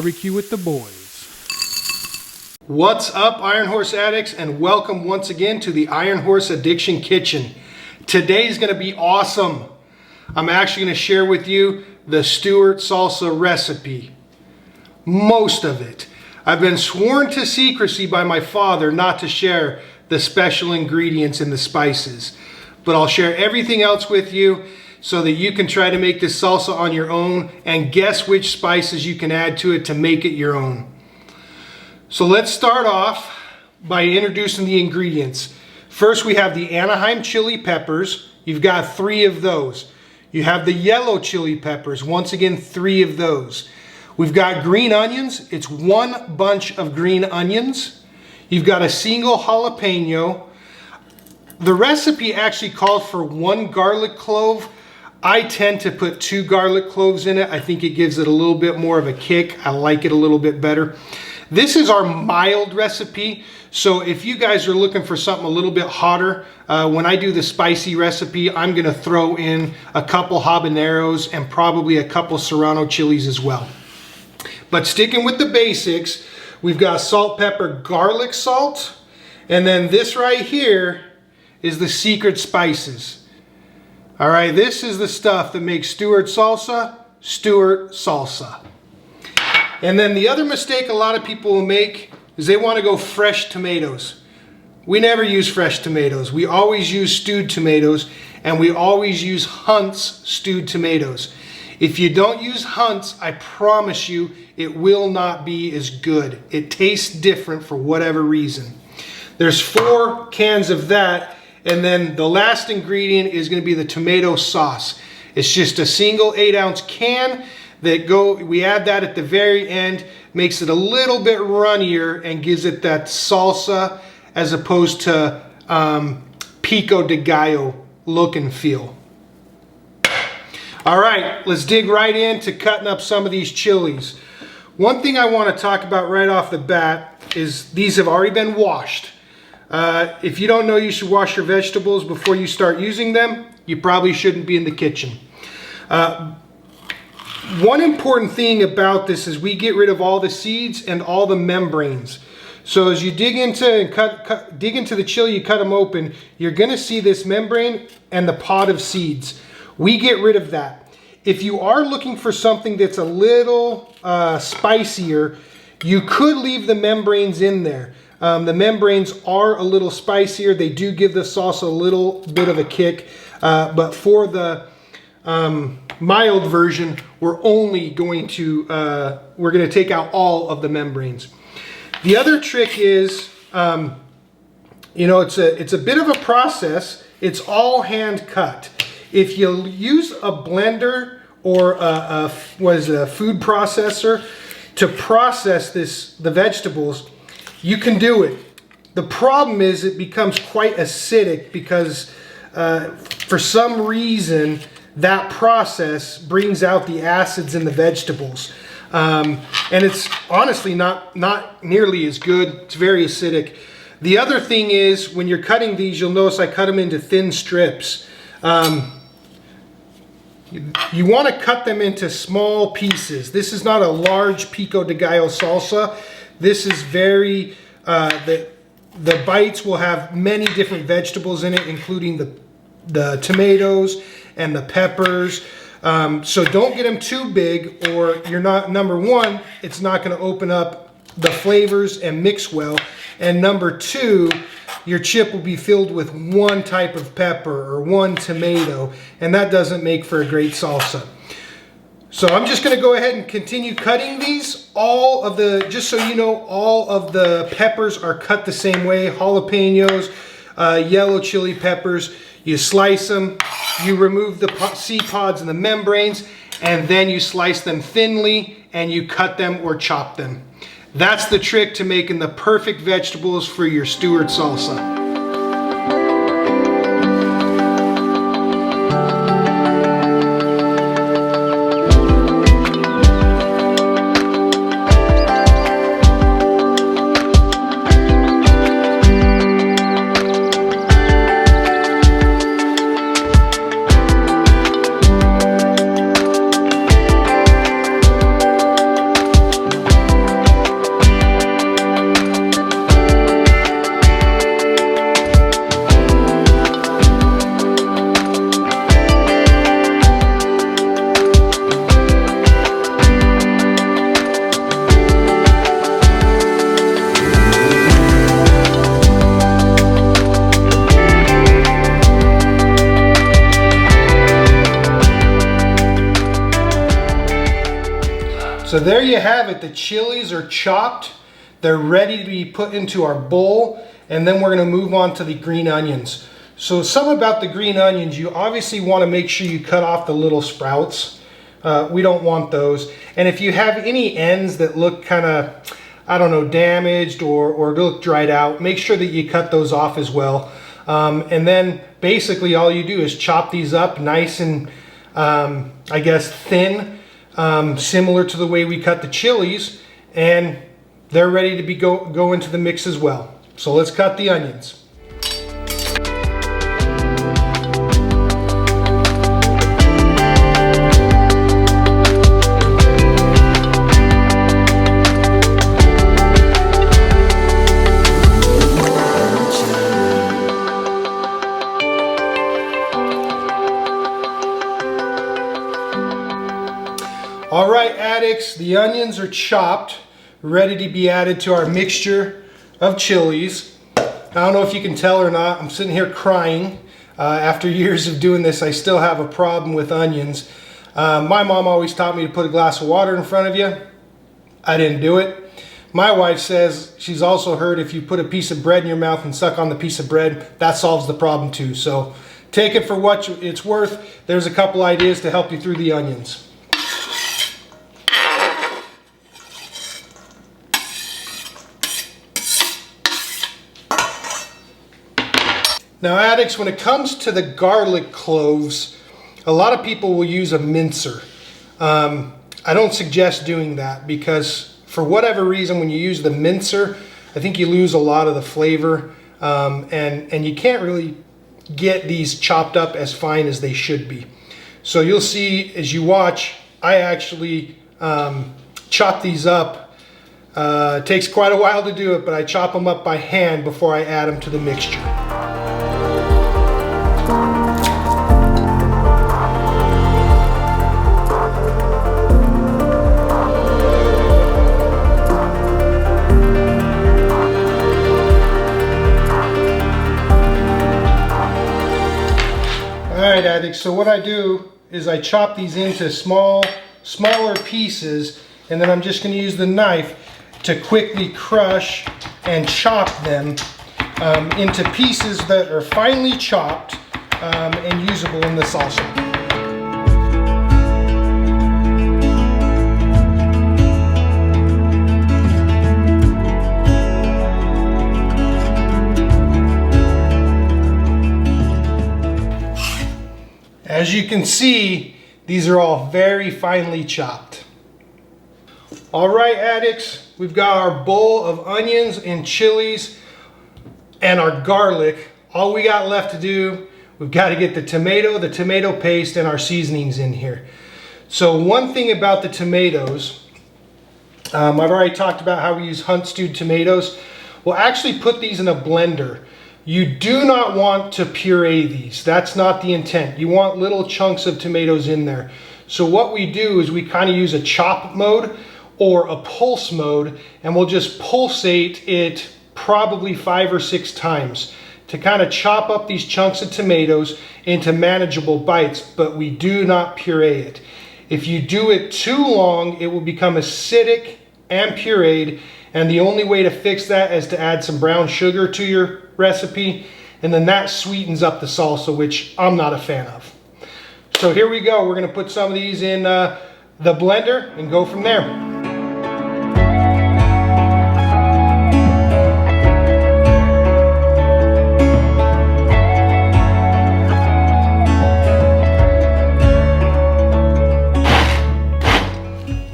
Barbecue with the boys. What's up, Ironhorse Addicts, and welcome once again to the Ironhorse Addiction Kitchen. Today's gonna be awesome. I'm actually gonna share with you the Stewart salsa recipe. Most of it. I've been sworn to secrecy by my father not to share the special ingredients and the spices, but I'll share everything else with you so that you can try to make this salsa on your own and guess which spices you can add to it to make it your own. So let's start off by introducing the ingredients. First, we have the Anaheim chili peppers. You've got 3 of those. You have the yellow chili peppers. Once again, 3 of those. We've got green onions. It's 1 bunch of green onions. You've got a single jalapeno. The recipe actually called for 1 garlic clove. I tend to put 2 garlic cloves in it. I think it gives it a little bit more of a kick. I like it a little bit better. This is our mild recipe. So if you guys are looking for something a little bit hotter, when I do the spicy recipe, I'm gonna throw in a couple habaneros and probably a couple serrano chilies as well. But sticking with the basics, we've got salt, pepper, garlic salt, and then this right here is the secret spices. All right, this is the stuff that makes Stewart salsa, Stewart salsa. And then the other mistake a lot of people will make is they want to go fresh tomatoes. We never use fresh tomatoes. We always use stewed tomatoes, and we always use Hunt's stewed tomatoes. If you don't use Hunt's, I promise you it will not be as good. It tastes different for whatever reason. There's 4 cans of that. And then the last ingredient is going to be the tomato sauce. It's just a single 8-ounce can we add that at the very end, makes it a little bit runnier and gives it that salsa as opposed to pico de gallo look and feel. All right, let's dig right into cutting up some of these chilies. One thing I want to talk about right off the bat is these have already been washed. If you don't know you should wash your vegetables before you start using them, you probably shouldn't be in the kitchen. One important thing about this is we get rid of all the seeds and all the membranes. So as you dig into the chili, you cut them open, you're gonna see this membrane and the pod of seeds. We get rid of that. If you are looking for something that's a little spicier, you could leave the membranes in there. The membranes are a little spicier. They do give the sauce a little bit of a kick. But for the mild version, we're going to take out all of the membranes. The other trick is, it's a bit of a process. It's all hand cut. If you use a blender or a food processor to process the vegetables, you can do it. The problem is it becomes quite acidic because for some reason that process brings out the acids in the vegetables. And it's honestly not nearly as good. It's very acidic. The other thing is when you're cutting these, you'll notice I cut them into thin strips. You want to cut them into small pieces. This is not a large pico de gallo salsa. This is very, the bites will have many different vegetables in it, including the tomatoes and the peppers. So don't get them too big or you're not, number 1, it's not going to open up the flavors and mix well. And number 2, your chip will be filled with 1 type of pepper or 1 tomato, and that doesn't make for a great salsa. So I'm just going to go ahead and continue cutting these. Just so you know, all of the peppers are cut the same way. Jalapenos, yellow chili peppers. You slice them, you remove the seed pods and the membranes, and then you slice them thinly and you cut them or chop them. That's the trick to making the perfect vegetables for your Stewart salsa. So there you have it. The chilies are chopped. They're ready to be put into our bowl. And then we're going to move on to the green onions. So something about the green onions, you obviously want to make sure you cut off the little sprouts. We don't want those. And if you have any ends that look kind of, I don't know, damaged or look dried out, make sure that you cut those off as well. And then basically all you do is chop these up nice and I guess thin, similar to the way we cut the chilies, and they're ready to go into the mix as well. So let's cut the onions. All right, addicts, the onions are chopped, ready to be added to our mixture of chilies. I don't know if you can tell or not, I'm sitting here crying. After years of doing this, I still have a problem with onions. My mom always taught me to put a glass of water in front of you. I didn't do it. My wife says she's also heard if you put a piece of bread in your mouth and suck on the piece of bread, that solves the problem too. So take it for what it's worth. There's a couple ideas to help you through the onions. Now addicts, when it comes to the garlic cloves, a lot of people will use a mincer. I don't suggest doing that because for whatever reason, when you use the mincer, I think you lose a lot of the flavor and you can't really get these chopped up as fine as they should be. So you'll see as you watch, I actually chop these up. It takes quite a while to do it, but I chop them up by hand before I add them to the mixture. Alright addicts, so what I do is I chop these into smaller pieces, and then I'm just going to use the knife to quickly crush and chop them into pieces that are finely chopped and usable in the salsa. As you can see, these are all very finely chopped. All right, addicts, we've got our bowl of onions and chilies and our garlic. All we got left to do, we've got to get the tomato paste, and our seasonings in here. So one thing about the tomatoes, I've already talked about how we use hunt stewed tomatoes. We'll actually put these in a blender. You do not want to puree these. That's not the intent. You want little chunks of tomatoes in there. So what we do is we kind of use a chop mode or a pulse mode, and we'll just pulsate it probably 5 or 6 times to kind of chop up these chunks of tomatoes into manageable bites, but we do not puree it. If you do it too long, it will become acidic and pureed, and the only way to fix that is to add some brown sugar to your recipe, and then that sweetens up the salsa, which I'm not a fan of. So here we go. We're going to put some of these in the blender and go from there.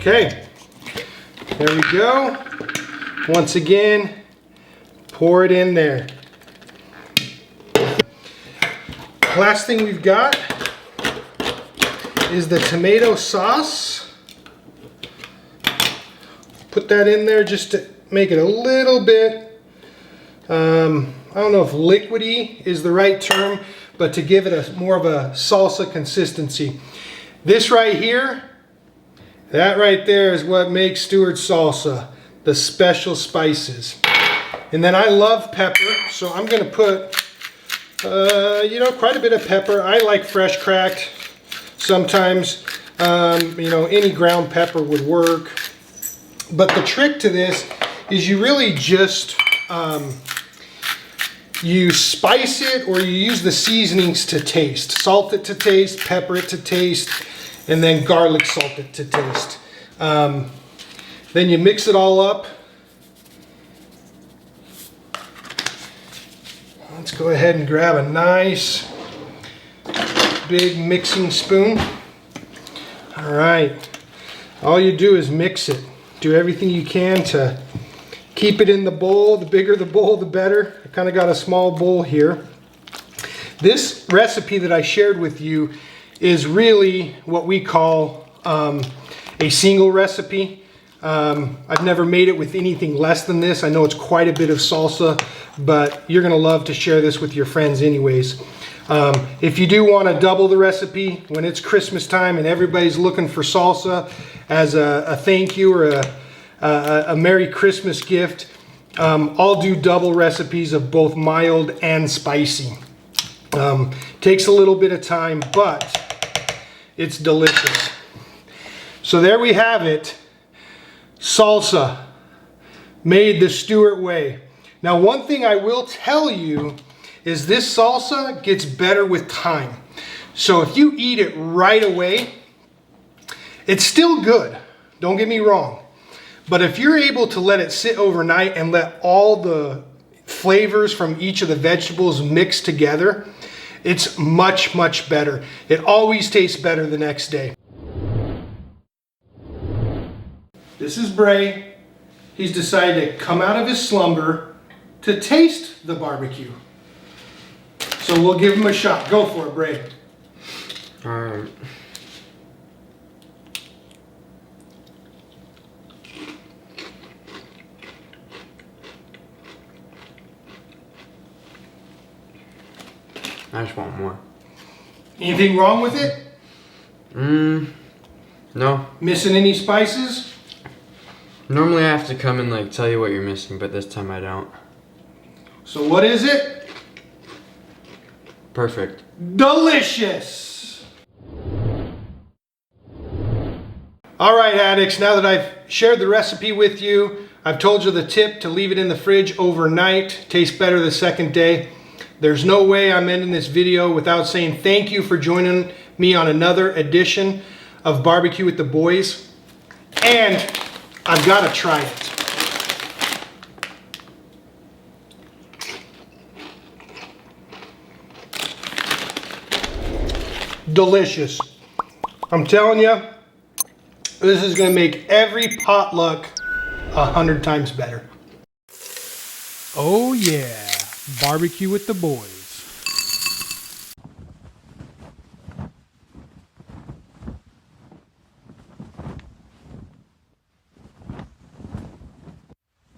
Okay, there we go. Once again, pour it in there. Last thing we've got is the tomato sauce. Put that in there just to make it a little bit, I don't know if liquidy is the right term, but to give it more of a salsa consistency. This right here, that right there is what makes Stewart's salsa, the special spices. And then I love pepper, so I'm going to put, quite a bit of pepper. I like fresh cracked. Sometimes, any ground pepper would work. But the trick to this is you really just, you spice it or you use the seasonings to taste. Salt it to taste, pepper it to taste, and then garlic salt it to taste. Then you mix it all up. Let's go ahead and grab a nice big mixing spoon. All right, all you do is mix it. Do everything you can to keep it in the bowl. The bigger the bowl, the better. I kind of got a small bowl here. This recipe that I shared with you is really what we call a single recipe. I've never made it with anything less than this. I know it's quite a bit of salsa, but you're gonna love to share this with your friends anyways. If you do want to double the recipe when it's Christmas time and everybody's looking for salsa as a thank you or a Merry Christmas gift, I'll do double recipes of both mild and spicy. Takes a little bit of time, but it's delicious. So there we have it. Salsa made the Stewart way. Now, one thing I will tell you is this salsa gets better with time. So if you eat it right away, it's still good. Don't get me wrong. But if you're able to let it sit overnight and let all the flavors from each of the vegetables mix together, it's much, much better. It always tastes better the next day. This is Bray. He's decided to come out of his slumber to taste the barbecue. So we'll give him a shot. Go for it, Bray. All right. I just want more. Anything wrong with it? No. Missing any spices? Normally I have to come and like tell you what you're missing, but this time I don't. So what is it? Perfect. Delicious! All right, addicts, now that I've shared the recipe with you, I've told you the tip to leave it in the fridge overnight. Tastes better the second day. There's no way I'm ending this video without saying thank you for joining me on another edition of Barbecue with the Boys. And I've got to try it. Delicious. I'm telling you, this is going to make every potluck 100 times better. Oh yeah, Barbecue with the Boys.